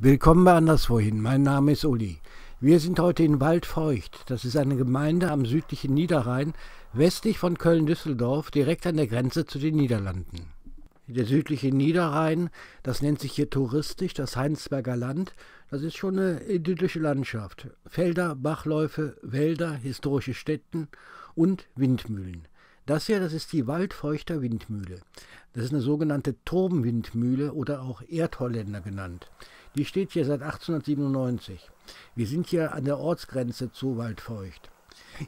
Willkommen bei Anderswohin, mein Name ist Uli. Wir sind heute in Waldfeucht. Das ist eine Gemeinde am südlichen Niederrhein, westlich von Köln-Düsseldorf, direkt an der Grenze zu den Niederlanden. Der südliche Niederrhein, das nennt sich hier touristisch das Heinsberger Land. Das ist schon eine idyllische Landschaft. Felder, Bachläufe, Wälder, historische Stätten und Windmühlen. Das hier, das ist die Waldfeuchter Windmühle. Das ist eine sogenannte Turmwindmühle oder auch Erdholländer genannt. Die steht hier seit 1897. Wir sind hier an der Ortsgrenze zu Waldfeucht.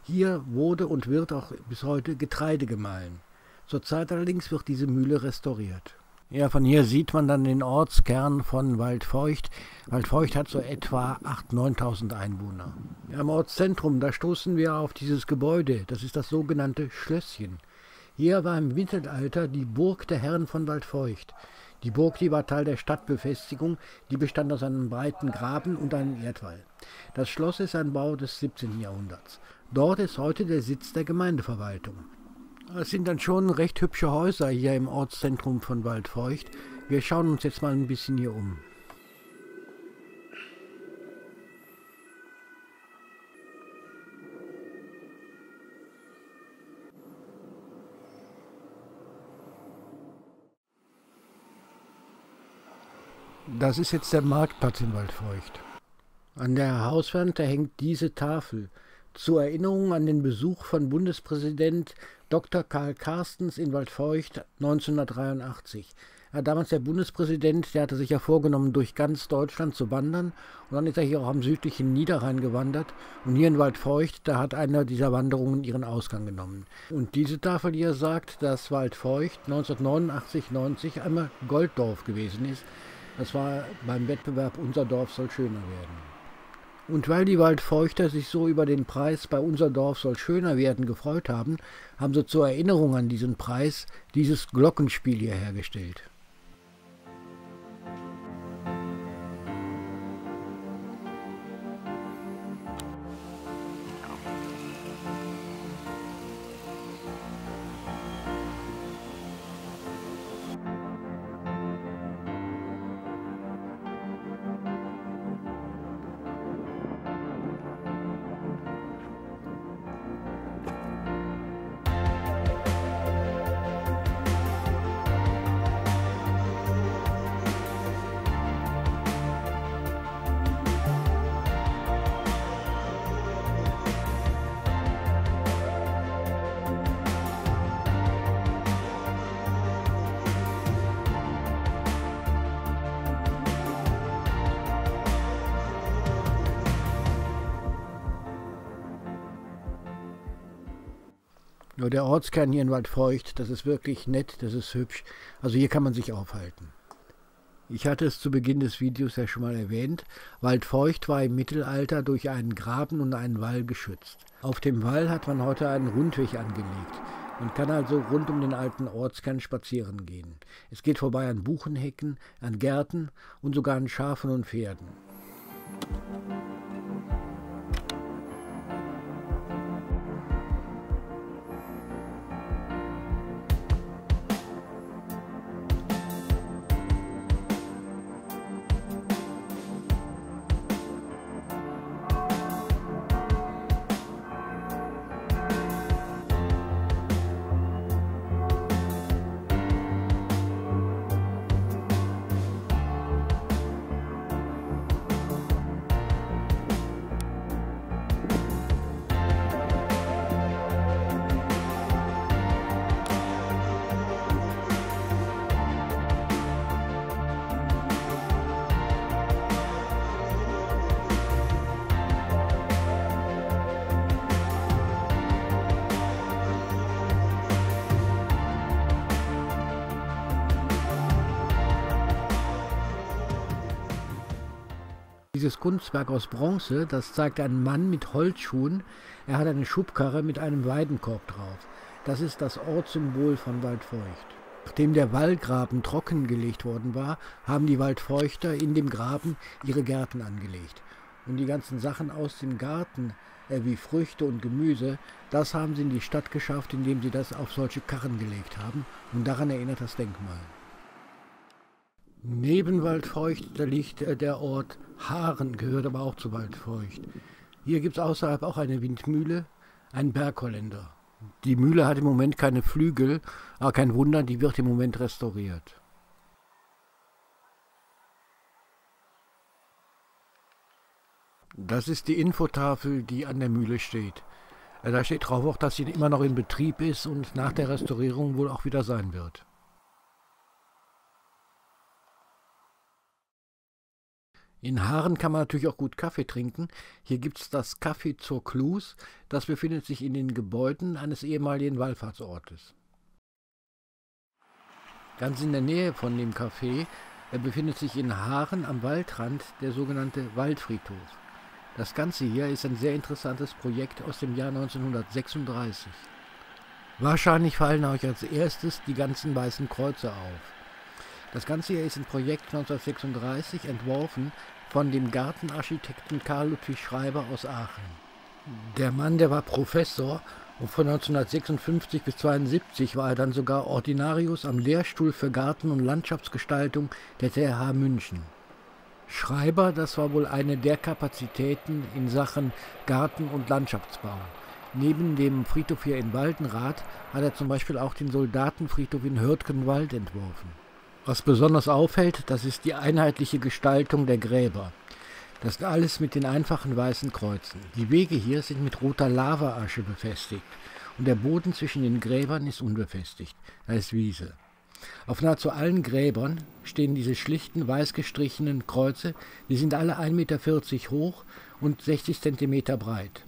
Hier wurde und wird auch bis heute Getreide gemahlen. Zurzeit allerdings wird diese Mühle restauriert. Ja, von hier sieht man dann den Ortskern von Waldfeucht. Waldfeucht hat so etwa 8.000, 9.000 Einwohner. Ja, im Ortszentrum, da stoßen wir auf dieses Gebäude. Das ist das sogenannte Schlösschen. Hier war im Mittelalter die Burg der Herren von Waldfeucht. Die Burg, die war Teil der Stadtbefestigung, die bestand aus einem breiten Graben und einem Erdwall. Das Schloss ist ein Bau des 17. Jahrhunderts. Dort ist heute der Sitz der Gemeindeverwaltung. Es sind dann schon recht hübsche Häuser hier im Ortszentrum von Waldfeucht. Wir schauen uns jetzt mal ein bisschen hier um. Das ist jetzt der Marktplatz in Waldfeucht. An der Hauswand hängt diese Tafel zur Erinnerung an den Besuch von Bundespräsident Dr. Karl Carstens in Waldfeucht 1983. Ja, damals der Bundespräsident, der hatte sich ja vorgenommen, durch ganz Deutschland zu wandern. Und dann ist er hier auch am südlichen Niederrhein gewandert. Und hier in Waldfeucht, da hat einer dieser Wanderungen ihren Ausgang genommen. Und diese Tafel hier sagt, dass Waldfeucht 1989/90 einmal Golddorf gewesen ist. Das war beim Wettbewerb Unser Dorf soll schöner werden. Und weil die Waldfeuchter sich so über den Preis bei Unser Dorf soll schöner werden gefreut haben, haben sie zur Erinnerung an diesen Preis dieses Glockenspiel hier hergestellt. Nur der Ortskern hier in Waldfeucht, das ist wirklich nett, das ist hübsch. Also hier kann man sich aufhalten. Ich hatte es zu Beginn des Videos ja schon mal erwähnt. Waldfeucht war im Mittelalter durch einen Graben und einen Wall geschützt. Auf dem Wall hat man heute einen Rundweg angelegt. Man kann also rund um den alten Ortskern spazieren gehen. Es geht vorbei an Buchenhecken, an Gärten und sogar an Schafen und Pferden. Dieses Kunstwerk aus Bronze, das zeigt einen Mann mit Holzschuhen. Er hat eine Schubkarre mit einem Weidenkorb drauf. Das ist das Ortssymbol von Waldfeucht. Nachdem der Wallgraben trockengelegt worden war, haben die Waldfeuchter in dem Graben ihre Gärten angelegt. Und die ganzen Sachen aus dem Garten, wie Früchte und Gemüse, das haben sie in die Stadt geschafft, indem sie das auf solche Karren gelegt haben. Und daran erinnert das Denkmal. Neben Waldfeucht, da liegt der Ort Haaren, gehört aber auch zu Waldfeucht. Hier gibt es außerhalb auch eine Windmühle, einen Bergholländer. Die Mühle hat im Moment keine Flügel, aber kein Wunder, die wird im Moment restauriert. Das ist die Infotafel, die an der Mühle steht. Da steht drauf auch, dass sie immer noch in Betrieb ist und nach der Restaurierung wohl auch wieder sein wird. In Haaren kann man natürlich auch gut Kaffee trinken. Hier gibt es das Café zur Klus. Das befindet sich in den Gebäuden eines ehemaligen Wallfahrtsortes. Ganz in der Nähe von dem Café befindet sich in Haaren am Waldrand der sogenannte Waldfriedhof. Das Ganze hier ist ein sehr interessantes Projekt aus dem Jahr 1936. Wahrscheinlich fallen euch als erstes die ganzen weißen Kreuze auf. Das Ganze hier ist ein Projekt 1936 entworfen von dem Gartenarchitekten Karl Ludwig Schreiber aus Aachen. Der Mann, der war Professor und von 1956 bis 1972 war er dann sogar Ordinarius am Lehrstuhl für Garten- und Landschaftsgestaltung der TH München. Schreiber, das war wohl eine der Kapazitäten in Sachen Garten- und Landschaftsbau. Neben dem Friedhof hier in Waldenrath hat er zum Beispiel auch den Soldatenfriedhof in Hürtgenwald entworfen. Was besonders auffällt, das ist die einheitliche Gestaltung der Gräber. Das ist alles mit den einfachen weißen Kreuzen. Die Wege hier sind mit roter Lavaasche befestigt und der Boden zwischen den Gräbern ist unbefestigt, da ist Wiese. Auf nahezu allen Gräbern stehen diese schlichten, weiß gestrichenen Kreuze, die sind alle 1,40 Meter hoch und 60 Zentimeter breit.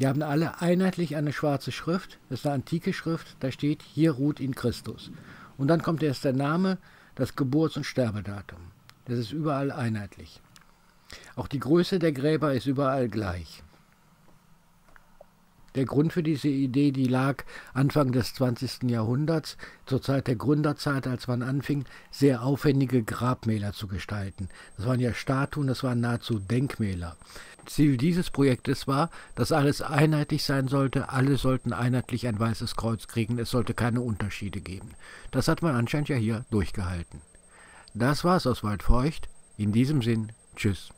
Die haben alle einheitlich eine schwarze Schrift, das ist eine antike Schrift, da steht, hier ruht in Christus. Und dann kommt erst der Name, das Geburts- und Sterbedatum. Das ist überall einheitlich. Auch die Größe der Gräber ist überall gleich. Der Grund für diese Idee, die lag Anfang des 20. Jahrhunderts, zur Zeit der Gründerzeit, als man anfing, sehr aufwendige Grabmäler zu gestalten. Das waren ja Statuen, das waren nahezu Denkmäler. Ziel dieses Projektes war, dass alles einheitlich sein sollte, alle sollten einheitlich ein weißes Kreuz kriegen, es sollte keine Unterschiede geben. Das hat man anscheinend ja hier durchgehalten. Das war's aus Waldfeucht. In diesem Sinn, tschüss.